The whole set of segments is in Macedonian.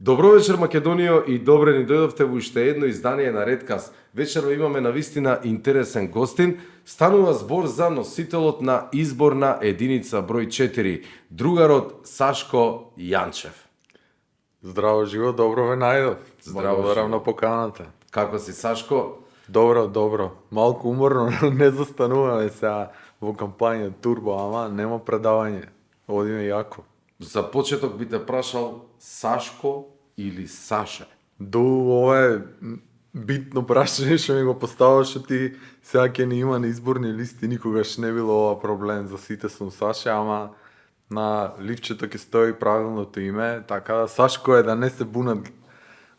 Добро вечер, Македонијо, и добре ни дојдовте во уште едно издание на Редкаст. Вечерва имаме навистина интересен гостин. Станува збор за носителот на изборна единица број 4, другарот Сашко Јанчев. Здраво живо, добро ве најдов. Здраво Благодарам живо. на поканата. Како си, Сашко? Добро. Малку уморно, не застануваме сега во кампања турбо, ама нема предавање. Одиме јако. За почеток би те прашал Сашко или Саше? Ова е битно прашање што ми го поставаш, што ти сега ќе ни има на изборни листи, никогаш не било ова проблем. За сите сум Саше, ама на ливчето ќе стои правилното име, така да Сашко е, да не се бунат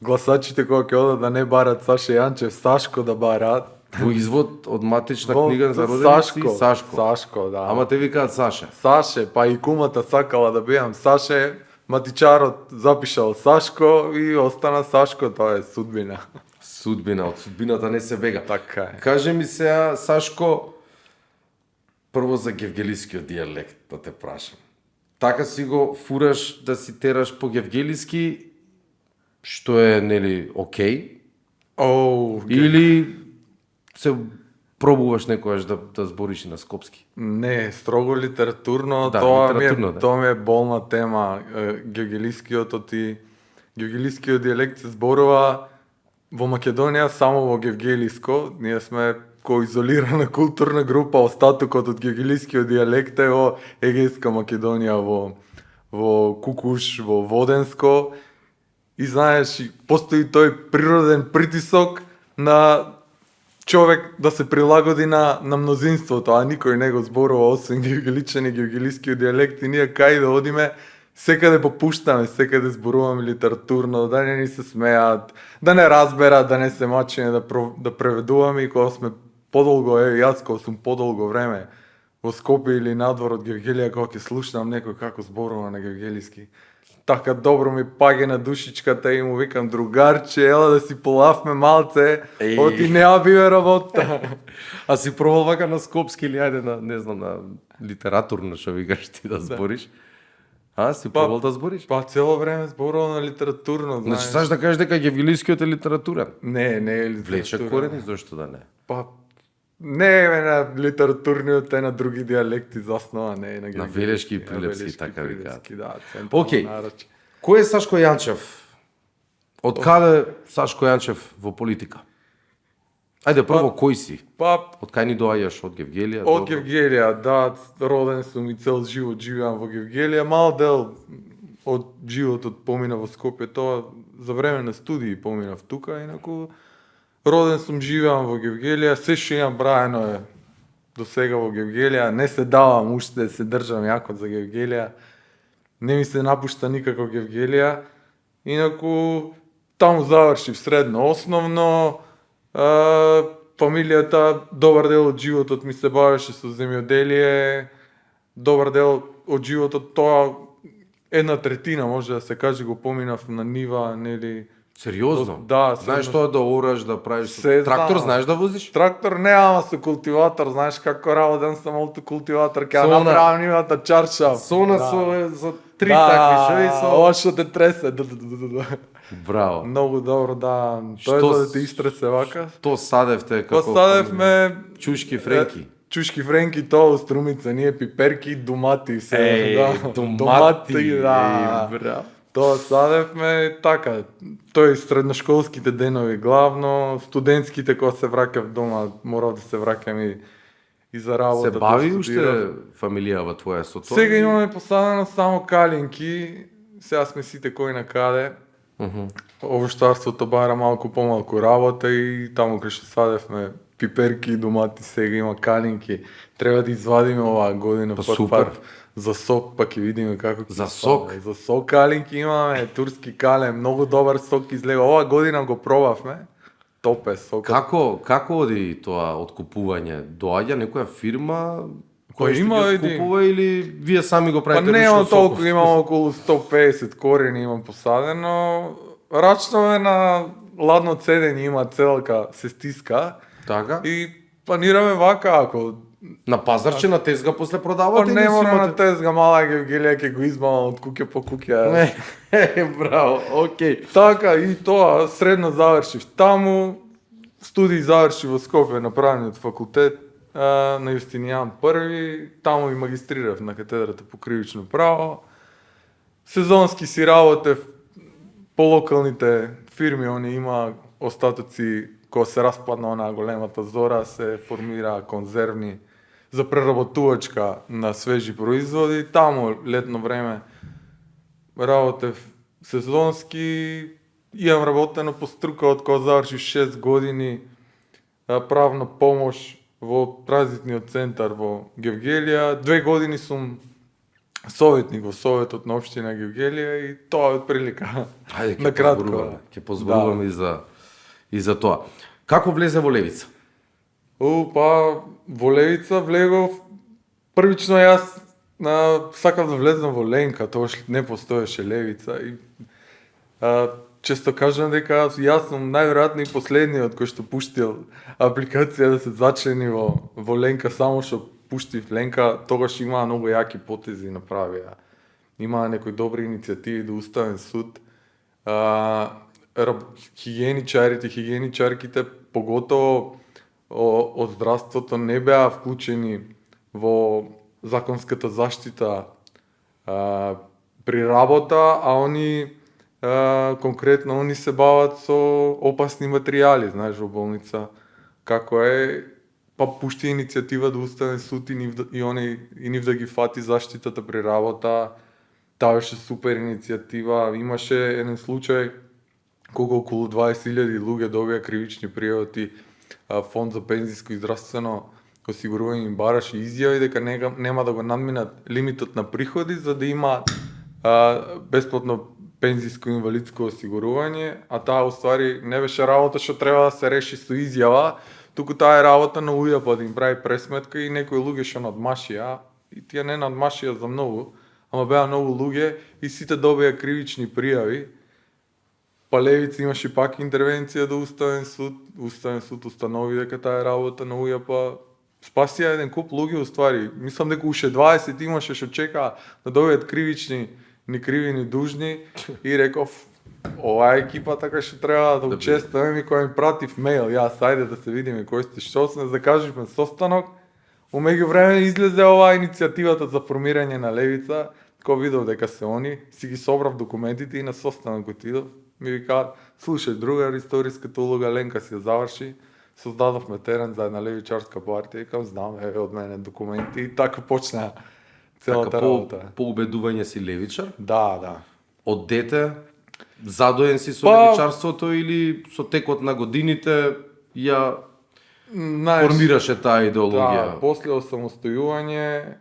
гласачите кога ќе одат да не барат Саше Јанчев, Сашко да барат. Во извод од матична книга за родени си Сашко. Сашко, да. Ама те викаат Саше. Саше, па и кумата сакала да бидам Саше, матичарот запишал Сашко и остана Сашко, тоа е судбина. Судбина, од судбината не се бега. Така е. Кажи ми сега, Сашко, прво за гевгелискиот дијалект да те прашам. Така си го фураш да си тераш по гевгелиски, што е, нели, окей? Или се пробуваш некојаш да збориш и на скопски? Не, строго литературно, Да, тоа литературно, да. тоа ми е болна тема. Гевгелискиот дијалект се зборува во Македонија само во гевгелиско. Ние сме кој изолирана културна група, остатокот од гевгелискиот дијалект е во Егејска Македонија, во Кукуш, во Воденско. И знаеш, постои тој природен притисок на човек да се прилагоди на мнозинството, а никој не го зборува освен гевгеличани и гевгелискиот дијалект, и ние кај да одиме, секаде попуштаме, секаде зборуваме литературно, да не ни се смеат, да не разберат, да не се мачиме да преведуваме, и кога сме подолго, јас кога сум подолго време во Скопје или надвор од Гевгелија, кога ќе слушнам некој како зборува на гевгелиски, така добро ми паѓа на душичката и му викам: другарче, ела да си полавме малце, оти неа биве работа. А си пробал вака на скопски или ајде на, не знам, на литературно што викаш ти да збориш? А, си пробал да збориш? Па цело време зборувам на литературно, знаеш. Значи, саш да кажеш дека гевгелискиот е литературен? Не е литературно. Влече корени, зошто да не? Па не е на литературниот, е на други дијалекти заснова, не е на гевгелиски. На велешки и прилепски, така викаат. Да, Океј. нарече. Кој е Сашко Јанчев? Од каде Сашко Јанчев во политика? Ајде прво, кој си? Па Од кај ни доаѓаш? Од Гевгелија? од Гевгелија, да, роден сум и цел живот живеам во Гевгелија. Мал дел од животот помина во Скопје, тоа за време на студии поминав тука, инаку роден сум, живеам во Гевгелија, се што имам браено е до сега во Гевгелија, не се давам уште, се држам јако за Гевгелија, не ми се напушта никако Гевгелија, инаку таму завршив средно основно, фамилијата, добар дел од животот ми се бавеше со земјоделие, добар дел од животот, тоа една третина може да се каже го поминав на нива, нели. Сериозно? Да, Знаеш тоа да ораш, да правиш Се трактор, знам. знаеш да возиш? Трактор не, ама со култиватор, знаеш како работам со мултикултиватор, ќе Со она- направам нивата чаршав. Со она Да. за три такви шо и со... Ова што те тресе. Браво. Многу добро, да. Тоа Што е за да те истресе вака. То садевте како... Посадевме Чушки френки. Чушки френки, тоа во Струмица, ние пиперки, домати се. Еј, домати, да. браво. Тоа садевме така. Тој средношколските денови главно, студентските кога се враќав дома, морав да се враќам и за работа. Се бави да уште студирам. фамилијава твоја со тоа? Сега имаме посадено само калинки, сега сме сите кој на каде. Овоштарството бара малку помалку работа и таму кај што садевме пиперки и домати, сега има калинки. Треба да извадиме оваа година Па пак супер. за сок, па ќе видиме како ќе За стане. сок? За сок калинки имаме, турски кален, многу добар сок излега. Оваа година го пробавме. Топ е сокот. Како оди тоа откупување? Доаѓа некоја фирма Па која што има ги еди- откупува или вие сами го Па правите не лично имам толку, соков? имам околу 150 корени имам посадено. Рачнаме на ладно цедење, има целка се стиска Така? и планираме вака, ако На пазарче, на тезга после Па продавате не или си мора на имате? тезга мала Гевгелија ќе го измама од куќе по куќе. Браво, окей. Така и тоа средно завршив таму, студии завршив во Скопје на правниот факултет на Јустинијан I, таму и магистрирав на катедрата по кривично право. Сезонски си работев по локалните фирми, они има остатоци кога се распадна онаа големата зора, се формира конзервни за преработувачка на свежи производи. Таму летно време работев сезонски, имам работено по струка од кога завршив 6 години правна помош во транзитниот центар во Гевгелија. 2 години сум советник во Советот на општина Гевгелија и тоа е отприлика. Ајде, на кратко. ќе позборуваме и за тоа. Како влезе во Левица? Па во Левица влегов првично јас сакав да влезам во Ленка, тогаш не постоеше Левица и често кажам дека јас сум најверојатно и последниот кој што пуштил апликација да се зачлени во Ленка, само што пуштив Ленка, тогаш имаа многу јаки потези направија. Имаа некои добри иницијативи до Уставен суд. Хигиеничарките, поготово од здравството, не беа вклучени во законската заштита при работа, а они конкретно они се бават со опасни материјали, знаеш, во болница. Како е, па пушти иницијатива до Уставен суд и нив да ги фати заштитата при работа. Таа беше супер иницијатива. Имаше еден случај кога околу 20.000 луѓе добија кривични пријави, Фонд за пензиско и здравствено осигурување им бараше изјави дека нема да го надминат лимитот на приходи за да има бесплатно пензиско инвалидско осигурување, а таа уствари не беше работа што треба да се реши со изјава, туку таа е работа на УЈАП да им прави пресметка и некои луѓе што надмашија, и тие не надмашија за многу, ама беа многу луѓе и сите добија кривични пријави. Па Левица имаше пак интервенција до Уставен суд. Уставен суд установи дека таа е работа на УЈАП. Спасија еден куп луѓе уствари. Мислам дека уште 20 имаше што чекаа да добијат кривични, ни криви ни дужни и реков оваа екипа така што треба да учествуваме и кој ми пратив мејл, јас ајде да се видиме кој сте, што се закаживме состанок. У меѓувреме излезе оваа иницијативата за формирање на Левица, кој видов дека се они, си ги собрав документите и на состанок отидов. Ми викаат, слушај, другар, историската улога Ленка си ја заврши, создадовме терен за една левичарска партија и кам знам, од мене документи и така почна целата работа. По убедување си левичар? Да. Од дете задоен си со левичарството или со текот на годините ја формираше таа идеологија? Да, после осамостојување,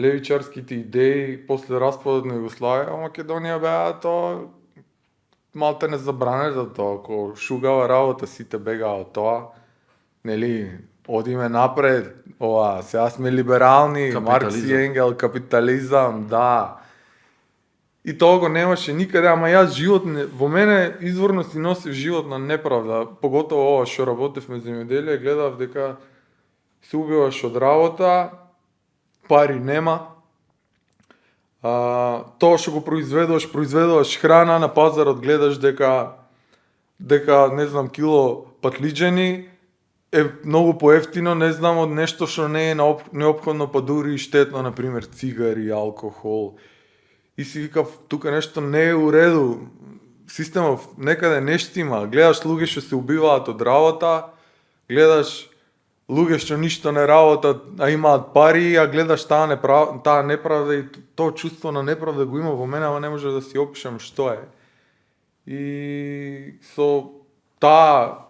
левичарските идеи, после распадот на Југославија, Македонија беа тоа малте не забранено тоа, ако шугава работа сите бегаа од тоа, нели, одиме напред, сега сме либерални, Маркс и Енгел, капитализам, да. И тоа го немаше никаде, ама јас во мене изворно си носив животна неправда, поготово ова што работев ме земјоделие, гледав дека се убиваш од работа, пари нема, тоа што го произведуваш храна на пазарот, гледаш дека не знам кило патлиџени е многу поевтино, не знам, од нешто што не е неопходно, па дури и штетно, на пример цигари, алкохол. И си викав, тука нешто не е уреду. Системов некаде не штима. Гледаш луѓе што се убиваат од работа, гледаш луѓе што ништо не работат, а имаат пари, а гледаш таа неправда и тоа чувство на неправда го има во мене, ама не може да си опишам што е. И со таа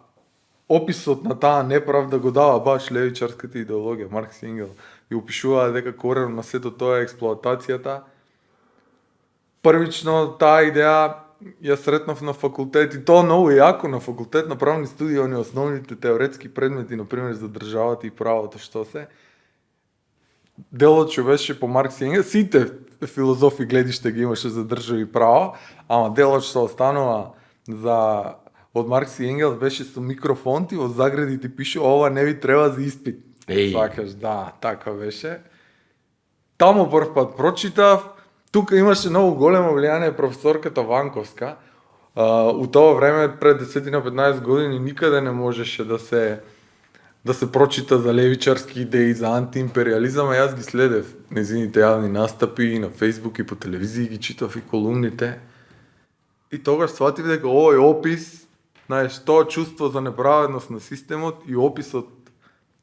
описот на таа неправда го дава баш левичарската идеологија, Маркс и Енгел. И опишуваа дека коренот на сето тоа е експлоатацијата. Првично таа идеја ја сретнав на факултет и тоа многу јако на факултет на правни студии, они основните теоретски предмети, например за државата и правото, што се. Делот што беше по Маркс и Енгел, сите филозофи гледиште ги имаше за држава и право, ама делот што останува од Маркс и Енгел беше со микрофонти, во заградите пише ова не ви треба за испит. Сваќаш, да, така беше. Таму прв пат прочитав, тука имаше многу големо влијание професорката Ванковска. У тоа време, пред 10 на 15 години, никаде не можеше да се прочита за левичарски идеи, за антиимпериализам, а јас ги следев незините јавни настапи и на Фейсбук и по телевизија ги читав и колумните. И тогаш сватив дека овој опис, знаеш, тоа чувство за неправедност на системот и описот,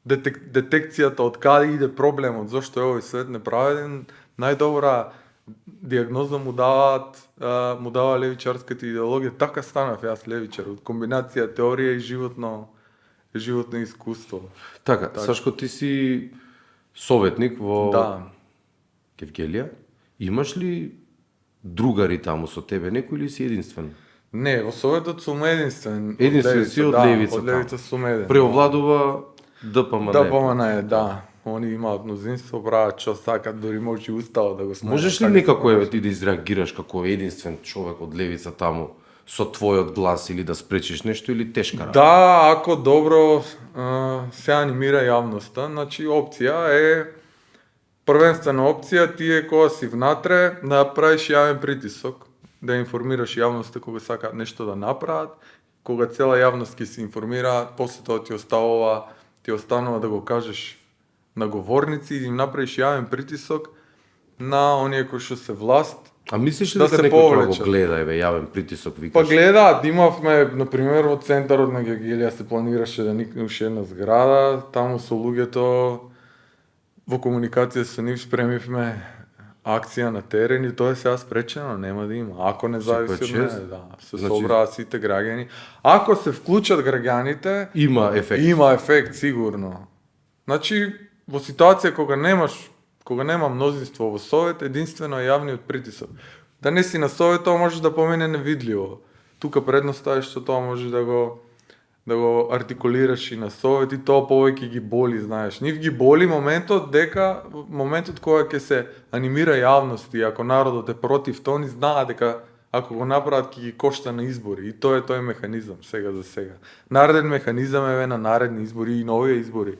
детекцијата од каде иде проблемот, зошто е овој свет неправеден, најдобра диагноза му дава левичарската идеологија. Така станав јас левичар, од комбинација теорија и животно искуство. Така, Сашко, ти си советник во Гевгелија. Имаш ли другари таму со тебе, некој или си единствен? Не, во советот сум единствен. Единствен си од левица. Од левица сум еден. Преовладува ДПМН. ДПМН, да. Они имаат мнозинство, прават што сакат, дури може и уставот да го сменат. Можеш ли некако ти да изреагираш како единствен човек од левица таму со твојот глас или да спречиш нешто или тешка работа? Да, ако добро се анимира јавноста, значи опција е првенствена опција ти е кога си внатре да правиш јавен притисок, да информираш јавноста кога сакаат нешто да направат, кога цела јавност ќе се информира, после тоа ти останува да го кажеш на говорници и им направиш јавен притисок на оние кои што се власт. А мислиш ли да дека се некој повлечат? го гледа, јавен притисок, викаш? Па гледаат, имавме, например, во центарот на Гевгелија се планираше да никне уште една зграда, таму со луѓето во комуникација со нив спремивме акција на терен и тоа е сега спречено, нема да има. Ако не зависи од мене, да, се собраат сите граѓани. Ако се вклучат граѓаните, има ефект. Има ефект сигурно. Значи, во ситуација кога нема мнозинство во совет, единствено е јавниот притисок. Да не си на совет, тоа може да помине невидливо. Тука предноста е што тоа може да го артикулираш и на совет и тоа повеќе ги боли, знаеш. Нив ги боли моментот кога ќе се анимира јавност и ако народот е против тоа, они знаат дека ако го направат ќе ги кошта на избори и тоа е тој механизам сега за сега. Нареден механизам е на наредни избори и нови избори.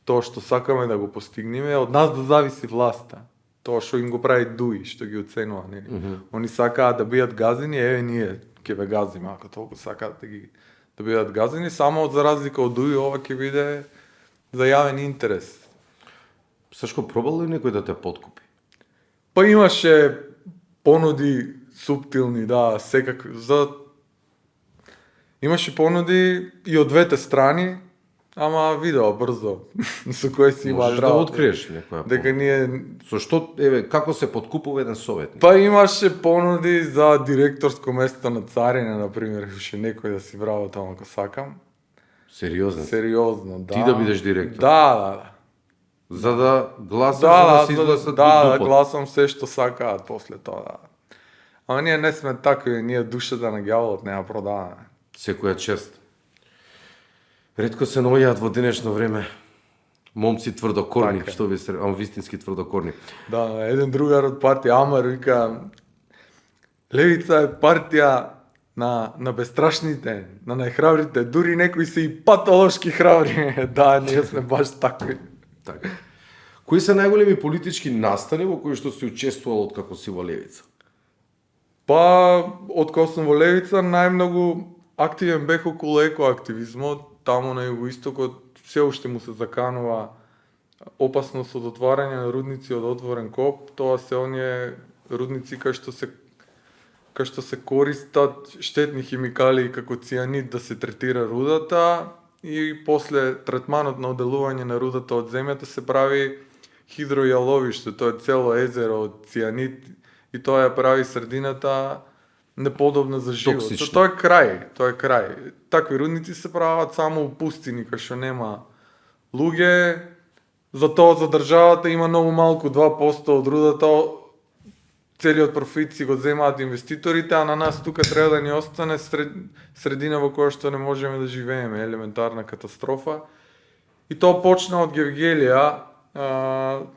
Тоа што сакаме да го постигнеме е од нас да зависи власта. Тоа што им го прави Дуи, што ги оценува, нели? Они сакаат да бидат газени, еве ние ќе ве газиме, ако толку сакаат да бидат газени, само за разлика од Дуи ова ќе биде за јавен интерес. Сашко, пробал ли некој да те подкупи? Па имаше понуди суптилни, да, имаше понуди и од двете страни, ама видео брзо со кој си има можеш да откриеш некоја дека ние со што како се подкупува еден советник? Па имаше понуди за директорско место на Царина, например, уште некој да си вработам таму ако сакам. Сериозно, да. Ти да бидеш директор? Да. За да гласаш, да се изгласат да гласам се што сакаат после тоа, да. Ама ние не сме такви, ние душата на ѓаволот не ја продаваме. Секоја чест. Ретко се наоѓаат во денешно време момци тврдокорни, така. Што би се, вистински тврдокорни. Да, еден другар од партија Амар вика левица е партија на бестрашните, на најхрабрите, дури некои се и патолошки храбри. Да, ние сме баш такви. Така. Кои се најголеми политички настани во кои што си учествувал откако си во левица? Па, откако сум во левица, најмногу активен бех околу екоактивизмот. Таму на југоистокот се уште му се заканува опасност од отварање на рудници од отворен коп. Тоа се оние рудници кај што се користат штетни химикали како цианид да се третира рудата и после третманот на оделување на рудата од земјата се прави хидројаловиште, тоа е цело езеро од цианид и тоа ја прави средината неподобна за живот. Тоа е крај. Такви рудници се прават само у пустини, кај што нема луѓе. Затоа за државата има многу малку 2% од рудата, целиот профит си го земаат инвеститорите, а на нас тука треба да ни остане средина во која што не можеме да живееме, елементарна катастрофа. И тоа почна од Гевгелија,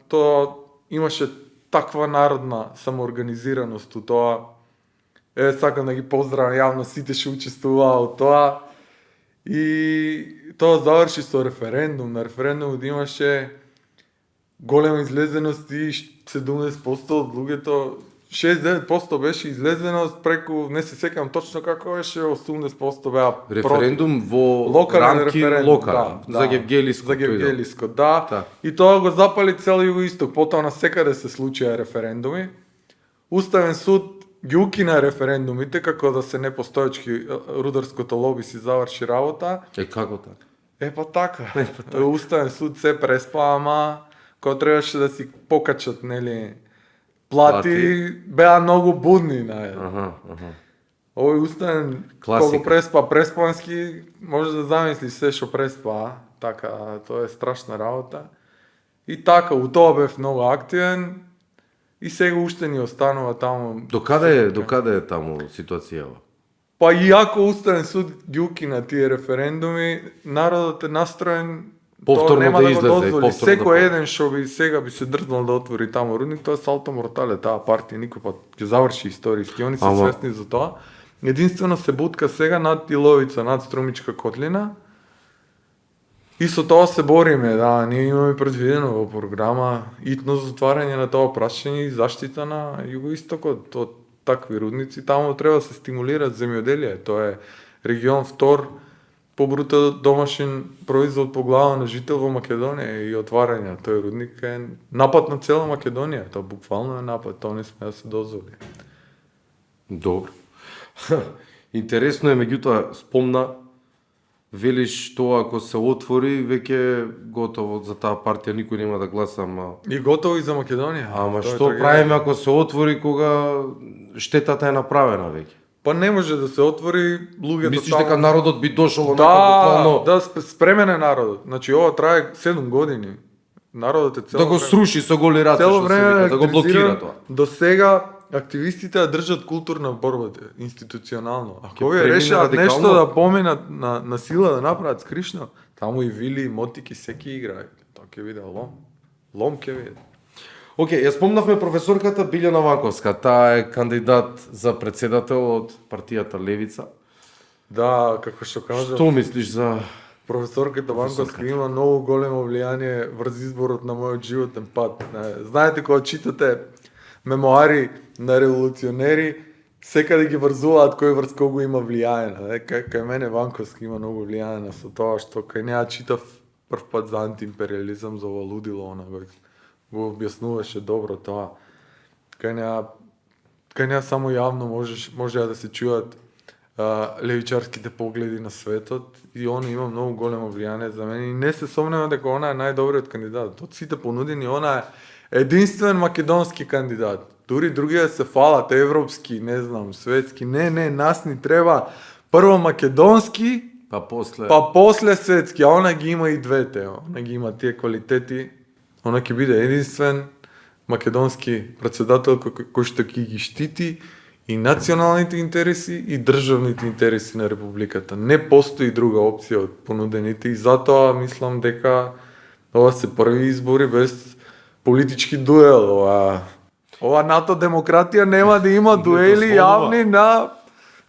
тоа имаше таква народна самоорганизираност у тоа. Сакам да ги поздравам јавно сите што учествуваа во тоа. И тоа заврши со референдум. На референдумот имаше голема излезеност и 70% од луѓето, 69% беше излезеност преку, не се сеќавам точно како беше, 80% беа Референдум во локален рамки референдум, локален, за Гевгелиско. За Гевгелиско, да. Да. И тоа го запали цел југоисток, потоа насекаде се случија референдуми. Уставен суд ги укина референдумите како да се непостоечки, рударското лоби си заврши работа. Како така? Па така. Уставен суд се преспа, ама кога требаше да си покачат, нели, плати, беа многу будни, Аха. Овој уставен, кога преспа преспански, може да замисли се што преспа, така, тоа е страшна работа. И така, у тоа бев многу активен и сега уште ни останува таму. Докаде е таму ситуацијава? Па иако уставен суд ги укина тие референдуми, народот е настроен повторно нема да го излезе, дозволи. повторно Секој еден што би сега би се дрзнал да отвори таму рудник, тоа е салто мортале, таа партија никој пат ќе заврши историски, они се свесни за тоа. Единствено се бутка сега над Иловица, над Струмичка котлина. И со тоа се бориме, да, ние имаме предвидено во програма итно затварање на тоа прашање и заштита на југоистокот од такви рудници. Таму треба да се стимулира земјоделие. Тоа е регион втор по бруто домашен производ по глава на жител во Македонија и отварање на тој рудник е напад на цела Македонија. Тоа буквално е напад, тоа не сме да се дозволи. Добро. Интересно е, меѓутоа, спомна, велиш тоа ако се отвори, веќе готово за таа партија никој нема да гласа, ама... И готово и за Македонија. Ама што правиме ако се отвори кога штетата е направена веќе? Па не може да се отвори, луѓето Мислиш дека народот би дошол онака буквално... Да, спремен е народот. Значи ова трае 7 години. Народот е цело да го сруши со голи раце, што се вика, да го блокира тоа. До сега активистите да држат културна борба институционално. Ако овие решат нешто да поминат на сила да направат скришно, таму и вили и мотики секи играат. Тоа ќе биде лом. Лом ќе биде. Океј, ја спомнавме професорката Билјана Ванковска, таа е кандидат за председател од партијата Левица. Да, како што кажа. Што мислиш за професорката Ванковска има многу големо влијание врз изборот на мојот животен пат. Знаете, кога читате мемуари на револуционери, секаде ги врзуваат кој врз кого има влијание. Кај мене Ванковска има многу влијание со тоа што кај неа читав прв пат за антиимпериализам, за ова лудило, она го објаснуваше добро тоа. Кај неа само јавно можеа да се чуат левичарските погледи на светот и она има многу големо влијание за мене и не се сомневам дека она е најдобриот кандидат. Од сите понудени она е единствен македонски кандидат. Дури другите се фалат европски, не знам, светски. Не, нас ни треба прво македонски, па после светски, а она ги има и двете. Она ги има тие квалитети. Она ќе биде единствен македонски председател кој што ќе ги штити и националните интереси и државните интереси на републиката. Не постои друга опција од понудените и затоа мислам дека ова се први избори без политички дуел. Ова НАТО демократија нема да има дуели јавни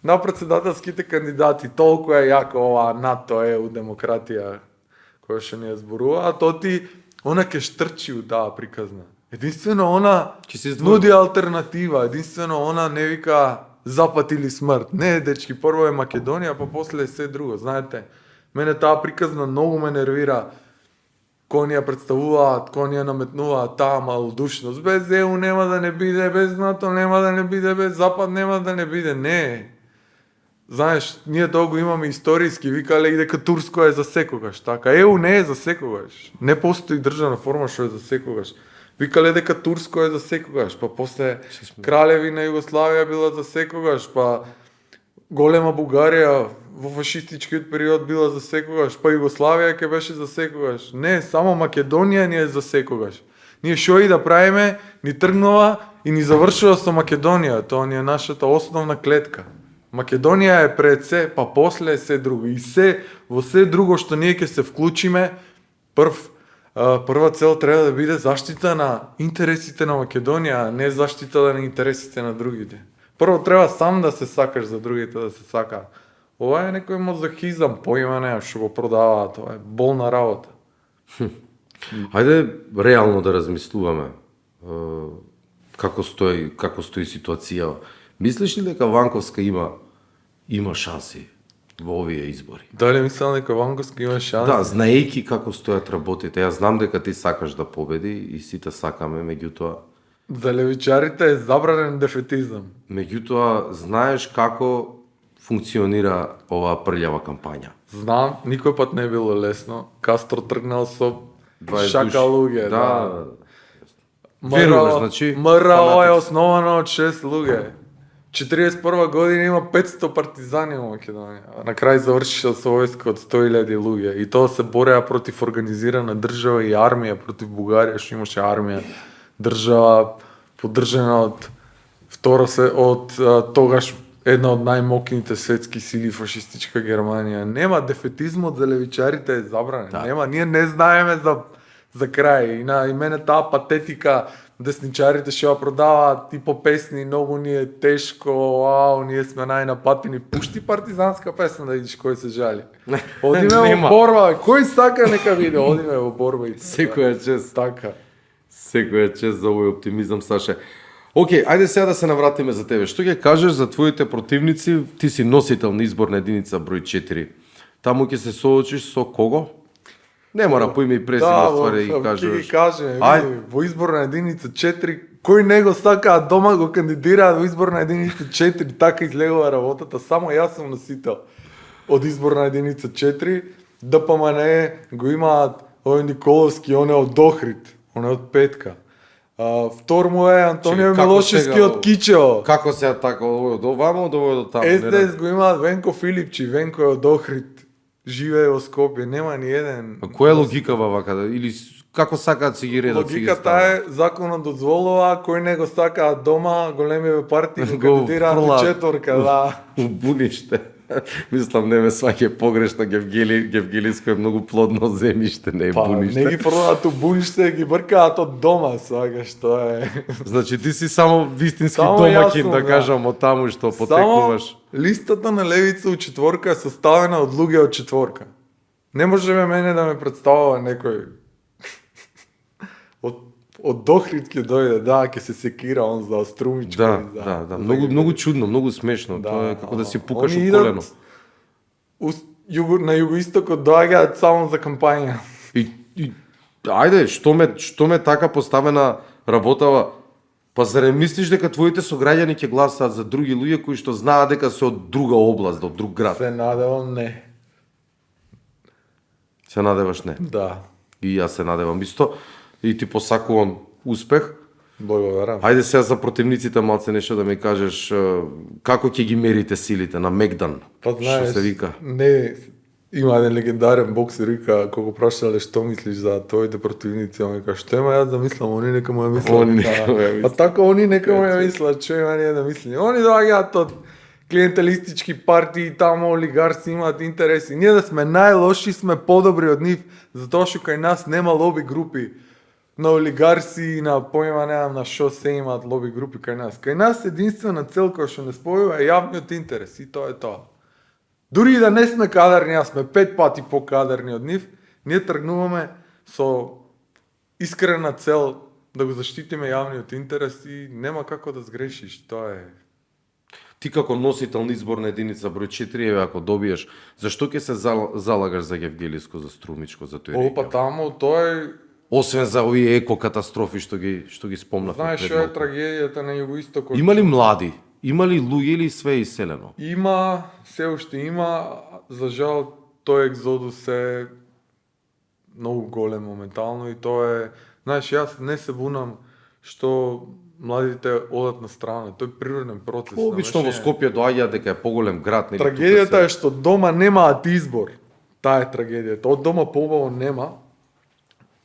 на председателските кандидати. Толку е јако ова НАТО ЕУ демократија која што ни ја зборува, а то ти она ќе штрчи у таа приказна. Единствено она нуди алтернатива, единствено она не вика запад или смрт. Не, дечки, прво е Македонија, па после е се друго. Знаете, мене таа приказна многу ме нервира. Кој ни ја представуваат, кој ни ја наметнуваат таа малодушност. Без ЕУ нема да не биде, без НАТО нема да не биде, без Запад нема да не биде. Не. Знаеш, ние тоа го имаме историски, викале и дека Турско е за секогаш, така. ЕУ не е за секогаш. Не постои државна форма што е за секогаш. Викале дека Турско е за секогаш, па после Кралевина Југославија била за секогаш, па голема Бугарија во фашистичкиот период била за секогаш, па Југославија ќе беше за секогаш. Не, само Македонија ни е за секогаш. Ние што и да правиме, ни тргнува и ни завршува со Македонија. Тоа ни е нашата основна клетка. Македонија е пред се, па после е се друго. И во се друго што ние ќе се вклучиме, прва цел треба да биде заштита на интересите на Македонија, а не заштита на интересите на другите. Прво треба сам да се сакаш за другите да се сака. Ова е некој мазохизам, поима немам што го продаваат, ова е болна работа. Ајде реално да размислуваме како стои ситуација. Мислиш ли дека Ванковска има шанси во овие избори? Дали мислам дека Ванковска има шанс? Да, знаејќи како стојат работите. Јас знам дека ти сакаш да победи и сите сакаме, За левичарите е забранен дефетизам. знаеш како функционира оваа прљава кампања. Знам, никој пат не било лесно. Кастро тргнал со 20 шака души. луѓе. Да. Веруваш, значи, МРО е фанатик. основано од 6 луѓе. 41 година има 500 партизани во Македонија. На крај завршиша со војска од 100.000 луѓе. И тоа се бореа против организирана држава и армија против Бугарија, што имаше армија. Држава поддржана од тогаш една од најмокните светски сили, фашистичка Германија. Нема, дефетизмот за левичарите е забранен. Да. Нема, ние не знаеме за крај. И мене таа патетика, десничарите што ја продаваат и по песни, многу ни е тешко, ние сме најнапатени. Пушти партизанска песна да видиш кој се жали. Одиме во Нема. борба, кој сака нека види, одиме во борба и Секоја чест. така. Секоја чест за овој оптимизам, Саше. Океј, ајде сега да се навратиме за тебе. Што ќе кажеш за твоите противници? Ти си носител на изборна единица број 4. Таму ќе се соочиш со кого? Не мора по име и презиме ствари да ги ќе кажеш. ги кажеме, Ај. види, во изборна единица 4, кој не го сака, а дома го кандидираат во изборна единица 4, така излегува работата, само јас сум носител од изборна единица 4, ДПМН го имаат овој Николовски, он е од Охрид, он е од Петка. Втор му е Антонио Како Милошевски сега, од Кичево. Како сега така, овој од овамо, од овој од таму? СДС го имаат Венко Филипчи, Венко е од Охрид, живее во Скопје, нема ни еден. А која е логикава вака? Или како сакаат си ги редат? си ги Логиката стават? е, законот дозволува, кој не го сака дома, големиве партии го Го кандидираат у фрлаат. четворка, да. У буниште. Мислам, не ме сваќа погрешно, Гевгелиско е многу плодно земјиште, не е Па, буниште. не ги продават у буниште, ги бркаат од дома, свака, што е. Значи ти си само вистински Само домакин, јас сум, да да. кажам, од таму што потекнуваш. Само листата на левица у четворка е составена од луѓе од четворка. Не може мене да ме представува некој од Дохрид ќе дојде, да, ќе се секира он за Струмичко. Да, и за- да, да. за Многу, Гевгелис. многу чудно, многу смешно. Да, Тоа е како да си пукаш они у идат колено. На југоистокот доаѓаат само за кампања. И ајде, што ме така поставена работава? Па зарем мислиш дека твоите сограѓани ќе гласаат за други луѓе кои што знаат дека се од друга област, од друг град? Се надевам не. Се надеваш не. Да. И јас се надевам исто. И ти посакувам успех. Благодарам. Ајде сега за противниците малце нешто да ми кажеш како ќе ги мерите силите на Мегдан? Па Што знаеш, се вика? не, има еден легендарен боксер, вика, кога прашале што мислиш за твоите противници, он вика, што има јас да мислам, они нека му ја мислат. Они нека му ја мислат. А така они нека му ја мислат, што има ние да мислим. Они доаѓаат од клиентелистички партии, таму олигарси имаат интереси. Ние да сме најлоши, сме подобри од нив, затоа што кај нас нема лоби групи на олигарси, на поима немам на што се имаат лоби групи кај нас. Кај нас единствена цел која што не спојува е јавниот интерес и тоа е тоа. Дури и да не сме кадарни, а сме 5 пати покадарни од нив, ние тргнуваме со искрена цел да го заштитиме јавниот интерес и нема како да сгрешиш, тоа е. Ти како носител на изборна единица број 4, еве ако добиеш, зашто ќе се залагаш за Гевгелиско, за Струмичко, за тој Опа регион? таму, тоа е, Освен за овие екокатастрофи што ги спомнавме знаеш пред што е малку. трагедијата на југоистокот. Има ли млади? Има ли луѓе или све е иселено? Има, се уште има, за жал тој екзодус е многу голем моментално и тоа е, знаеш, јас не се бунам што младите одат на страна, тој е природен процес. Обично во знаеш, Скопје доаѓа дека е поголем град, нели? Трагедијата е што дома немаат избор. Таа е трагедијата. Од дома побаво нема.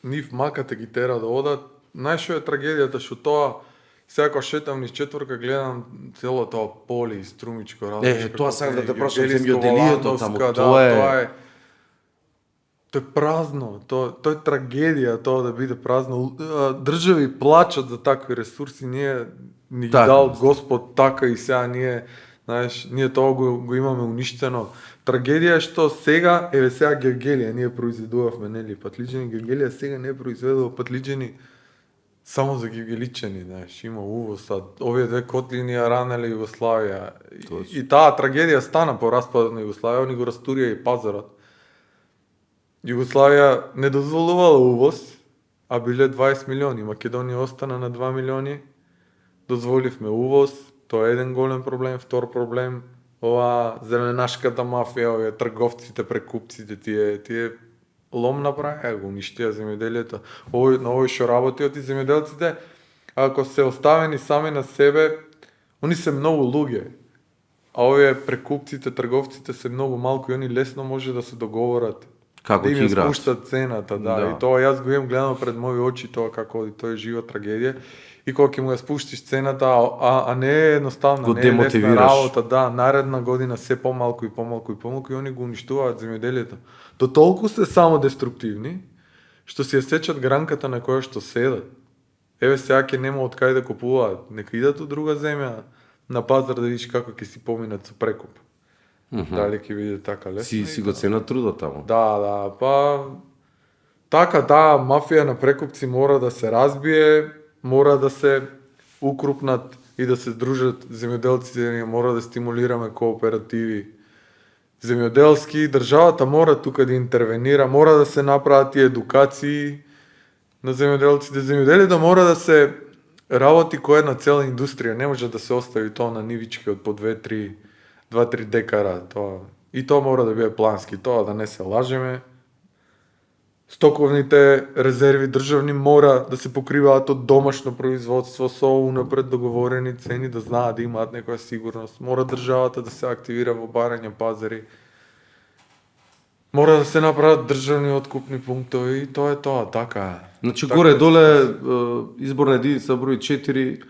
Нив макате ги тера да одат. Знаеш што е трагедијата што тоа сега кога шетам низ четворка гледам цело тоа поле и Струмичко тоа сакам да те прашам, Гевгелиско, земјоделието таму, Волановска, тоа е- тоа е тоа е празно, тоа е трагедија тоа да биде празно. Држави плачат за такви ресурси, ние ни ги Така, дал мислам. Господ така и сега ние Знаеш, ние тоа го имаме уништено. Трагедија е што сега, сега Гевгелија, ние произведувавме, нели, патлиџени, Гевгелија сега не произведува патлиџени само за гевгеличани, знаеш, има увоз, а овие две котлини ја ранеле Југославија. И таа трагедија стана по распадот на Југославија, они го растурија и пазарот. Југославија не дозволувала увоз, а биле 20 милиони, Македонија остана на 2 милиони, дозволивме увоз, тоа е еден голем проблем, втор проблем, ова зеленашката мафија, овие трговците, прекупците, тие лом направија, го уништија земјоделието. На овој што работи од земјоделците, ако се оставени сами на себе, они се многу луѓе. А овие прекупците, трговците се многу малку и они лесно може да се договорат. Како Да им ќе ја играат. спуштат цената, да. Да. И тоа јас го имам гледано пред мои очи, тоа како оди, тоа е жива трагедија. И кога ќе му ја спуштиш цената, а не е едноставно, Го не е лесна демотивираш. работа, да, наредна година се помалку и помалку и помалку и они го уништуваат земјоделието. До толку се само деструктивни, што си ја сечат гранката на која што седат. Еве сега ќе нема од кај да купуваат, нека идат од друга земја на пазар да видиш како ќе си поминат со прекуп. Дали ќе биде така лесно? Си го ценат трудот таму. Да, па така таа мафија на прекупци мора да се разбие, мора да се укрупнат и да се здружат земјоделците, ние мора да стимулираме кооперативи земјоделски, државата мора тука да интервенира, мора да се направат и едукации на земјоделците, земјоделието мора да се работи која една цела индустрија, не може да се остави тоа на нивички од по 2-3 декара, тоа. И тоа мора да биде плански, тоа да не се лажеме. Стоковните резерви државни мора да се покриваат од домашно производство со унапред договорени цени, да знаат да имаат некоја сигурност. Мора државата да се активира во барање пазари. Мора да се направат државни откупни пунктови и тоа е тоа, така е. Значи Така горе-доле изборна единица број 4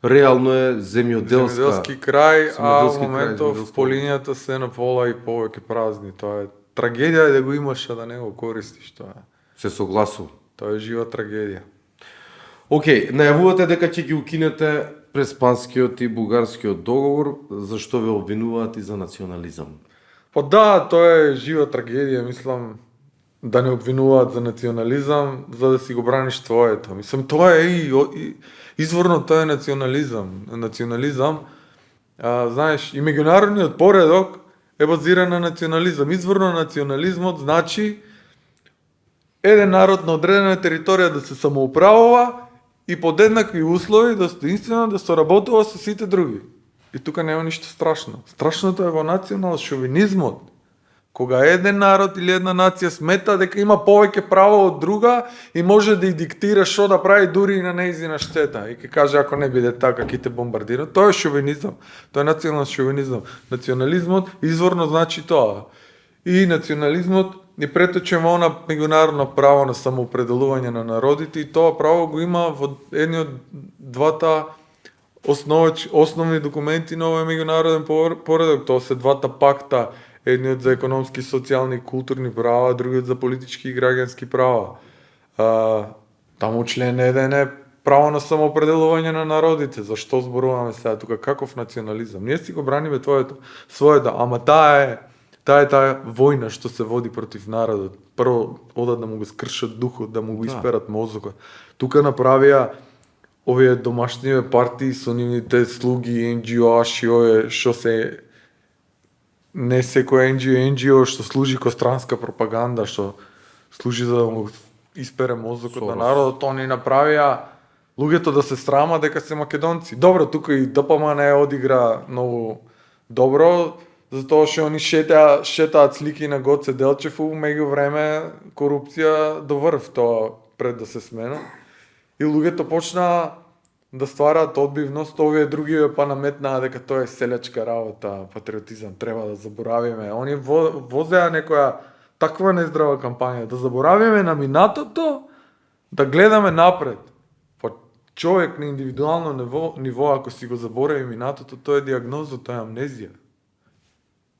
реално е земјоделски земјоделски крај, а земјоделски во моментов земјоделско. по линијата се на пола и повеќе празни. Тоа е трагедија е да го имаш, а да не го користиш. Тоа Се согласувам. е жива трагедија. Океј, најавувате дека ќе ги укинете преспанскиот и бугарскиот договор, зашто ве обвинуваат и за национализам. Па да, тоа е жива трагедија, мислам, да не обвинуваат за национализам, за да си го браниш твоето. Мислам, тоа е и изворно тоа е национализам. Знаеш, и меѓународниот поредок е базиран на национализам. Изворно национализмот значи еден народ на одредена територија да се самоуправува и под еднакви услови да единствено да соработува со сите други. И тука нема ништо страшно. Страшното е во национал шовинизмот. Кога еден народ или една нација смета дека има повеќе право од друга и може да ја диктира што да прави дури и на нејзина штета. И ќе каже ако не биде така ќе те бомбардира. Тоа е шовинизам. Тоа е национален шовинизам. Национализмот изворно значи тоа. И национализмот ни преточе во она меѓународно право на самоопределување на народите и тоа право го има во едни од двата основни документи на овој меѓународен поредок. Тоа се двата пакта, едниот за економски, социјални и културни права, другиот за политички и граѓански права. Таму член 1 е право на самоопределување на народите. Зашто зборуваме сега тука каков национализам? Ние си го браниме своето, ама таа војна што се води против народот. Прво одат да му го скршат духот, да му го исперат мозокот. Тука направија овие домашни партии со нивните слуги, NGO-аши, овие што се не секој NGO што служи ко странска пропаганда, што служи за да му испере мозокот на народот, они направија луѓето да се срама дека се македонци. Добро, тука и ДПМН одигра многу добро, затоа што они шетаат слики на Гоце Делчев, у меѓувреме корупција до врв тоа пред да се смена. И луѓето почнаа да ствараат одбивност, овие други па наметнаа дека тоа е селячка работа, патриотизам, треба да заборавиме. Они возеа некоја таква нездрава кампања, да заборавиме на минатото, да гледаме напред. Па човек на индивидуално ниво, ако си го заборави минатото, тоа е диагноза, тоа е амнезија.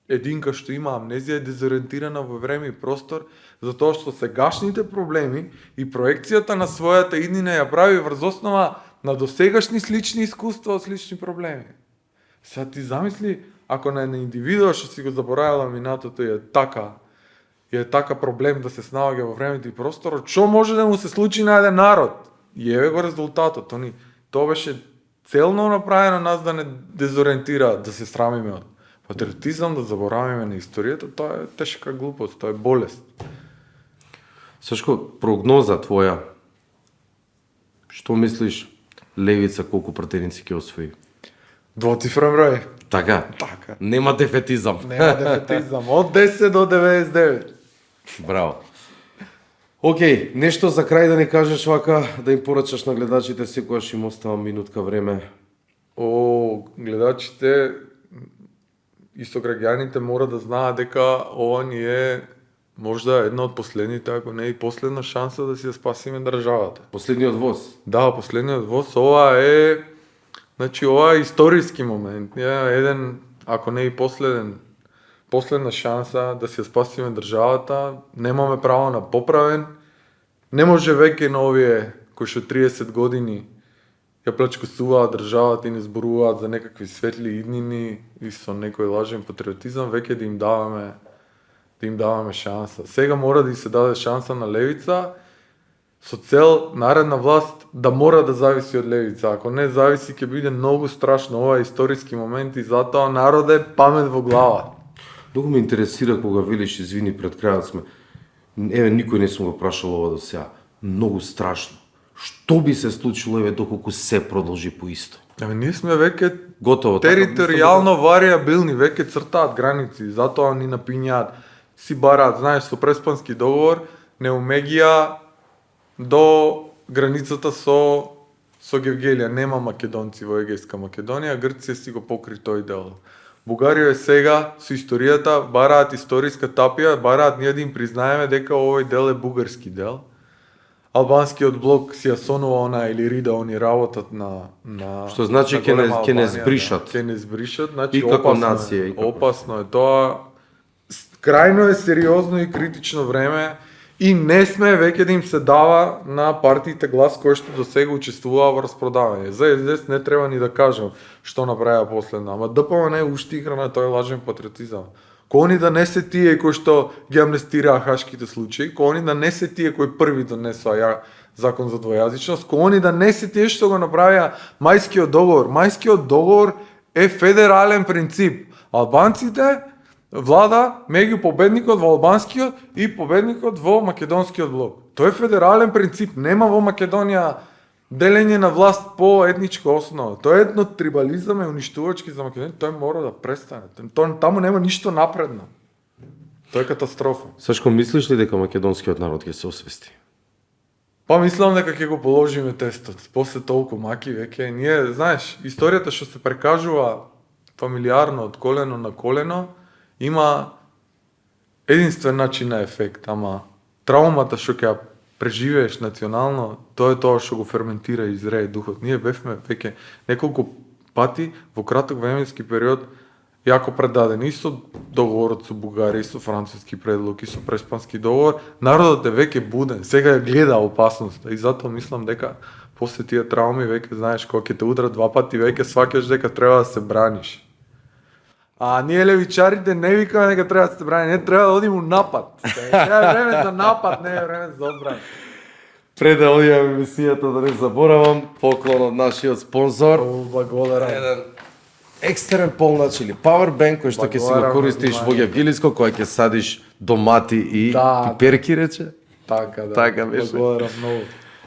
Единка што има амнезија е дезориентирана во време и простор, затоа што сегашните проблеми и проекцијата на својата иднина ја прави врз основа на досегашни слични искуства од слични проблеми. Сега ти замисли, ако на една индивидуа што си го заборавила минатото е така проблем да се снаоѓа во времето и просторот, што може да му се случи на еден народ? И еве го резултатот. Тоа беше целно направено нас да не дезориентира, да се срамиме од патриотизам, да заборавиме на историјата. Тоа е тешка глупост, тоа е болест. Сашко, прогноза твоја. Што мислиш, левица колку пратеници ќе освои? Двоцифрен број. Така? Така. Нема дефетизам. Нема дефетизам. Од 10 до 99. Браво. Океј, нешто за крај да ни кажеш вака, да им порачаш на гледачите, секогаш им остава минутка време. Гледачите и сограѓаните мора да знаат дека ова ни е можда една од последните, ако не и последна шанса да си ја спасиме државата. Последниот воз. Да, последниот воз, ова е историски момент. Еден, ако не и последна шанса да си ја спасиме државата, немаме право на поправен. Не може веќе на овие кои што 30 години ја плачкосуваат државата и не зборуваат за некакви светли иднини и со некој лажен патриотизам, веќе да им даваме шанса. Сега мора да и се даде шанса на левица со цел наредна власт да мора да зависи од левица. Ако не зависи, ќе биде многу страшно. Ова е историски момент и затоа народе памет во глава. Многу ме интересира кога велиш, извини, пред крајот сме. Еве, никој не сум го прашал ова до сега. Многу страшно. Што би се случило, еве, доколку се продолжи по исто? Ние сме веќе Готово. територијално вариабилни, веќе цртаат граници, затоа ни напињаат, си бараат, знаеш, со Преспански договор, не умегија до границата со Гевгелија. Нема македонци во Егејска Македонија, Грција си го покри тој дел. Бугарија е сега со историјата, бараат историска тапија, бараат ние да им признаеме дека овој дел е бугарски дел. Албанскиот блок си ја сонува она или рида они работат на Што значи ќе не збришат. Ќе не збришат, значи И како нација, и како... опасно е тоа. Крајно е сериозно и критично време и не сме веќе да им се дава на партиите глас кои што до сега учествуваа во распродавање. За СДС не треба ни да кажам што направија последно, ама ДПМН уште игра на тој лажен патриотизам. Кој ни да не се тие кои што ги амнестираа хашките случаи, кој ни да не се тие кои први донесоа закон за двојазичност, кој ни да не се тие што го направија Мајскиот договор. Мајскиот договор е федерален принцип. Албанците влада меѓу победникот во албанскиот и победникот во македонскиот блок. Тој е федерален принцип. Нема во Македонија делење на власт по етничка основа. Тој е трибализам е уништувачки за Македонија. Тој мора да престане. Таму нема ништо напредно. Тој е катастрофа. Сашко, мислиш ли дека македонскиот народ ќе се освести? Па мислам дека ќе го положиме тестот. После толку маки веќе ние, знаеш, историјата што се прекажува фамилиарно од колено на колено има единствен начин на ефект, ама траумата што ќе преживееш национално, тоа е тоа што го ферментира и изрее духот. Ние бевме веќе неколку пати во краток временски период јако предадени и со договорот со Бугарија, и со француски предлог, и со Преспански договор. Народот е веќе буден, сега гледа опасноста и затоа мислам дека после тие трауми веќе знаеш кога ќе те удрат два пати, веќе сваќаш дека треба да се браниш. А ние левичарите не викаме дека треба да се брани, не треба да одиме у напад. Сега е време за напад, не е време за одбрана. Пред да одијам емисијата, да не заборавам, поклон од нашиот спонзор. Благодарам. Еден екстерен полнач или powerbank кој што ќе си го користиш во Гевгелиско, кој ќе садиш домати и пиперки, рече. Така, да. Така беше. Благодарам многу.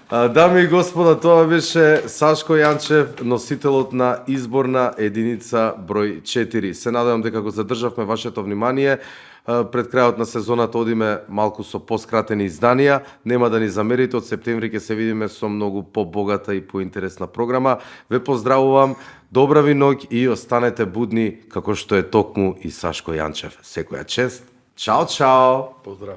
Дами и господа, тоа беше Сашко Јанчев, носителот на изборна единица број 4. Се надевам дека го задржавме вашето внимание. Пред крајот на сезоната одиме малку со поскратени изданија. Нема да ни замерите, од септември ќе се видиме со многу побогата и поинтересна програма. Ве поздравувам, добра ви ноќ и останете будни како што е токму и Сашко Јанчев. Секоја чест. Чао, чао. Поздрав.